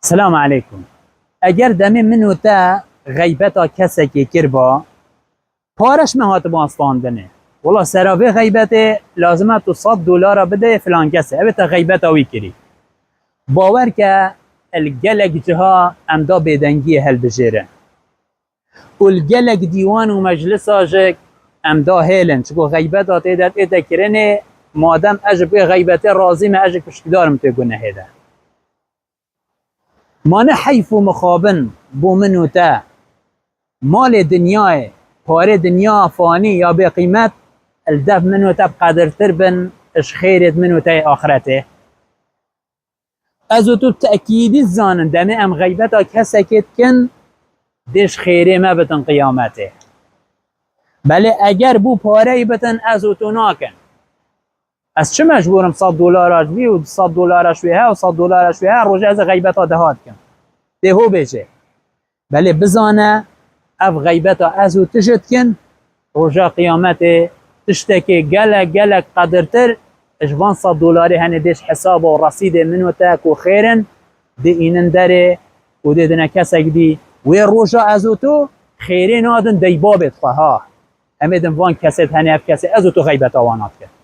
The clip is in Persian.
السلام عليكم. اگر دمی منو تا غیبتا کسی که کربا پارش مهات باستاندنه والله سراوی غیبت لازمه تو $100 بده فلان کسی اوه تا غیبتا وی کری باور که الگلک جها امدا بیدنگی هل بجیره والگلک دیوان و مجلس آجک امدا هیلن چکو غیبتا تیدت ایتا کرنه مادم اجب غیبت راضی ما اجب پشتدارم تیگونه هیده مانه حیف و مخابن بو منو تا مال دنیای پاره دنیا فانی یا به قیمت الدف منو تا بقدرتر بن اش خیرت منو تا آخرته ازو تو تأکیدی زانن دمه ام غیبتا کسکت کن دش خیره ما بتن قیامته بله اگر بو پاره بتن ازو تو ناکن از چه مجبورم $100 بی و $100 شویه و $100 شویه روژه از غیبتا دهات کن دهو بشه بله بزانه اف غیبتا ازو تشت کن روژه قیامت تشتکی گلک گلک قدرتر اجوان $100 هنه دیش حساب و رصید منو تاک و خیرن دی اینن داره و دی دنه کسک دی و روژه ازو تو خیرین آدن دی بابت خواه امید وان کسید هنه اف کسی ازو تو غیبتا وانات کن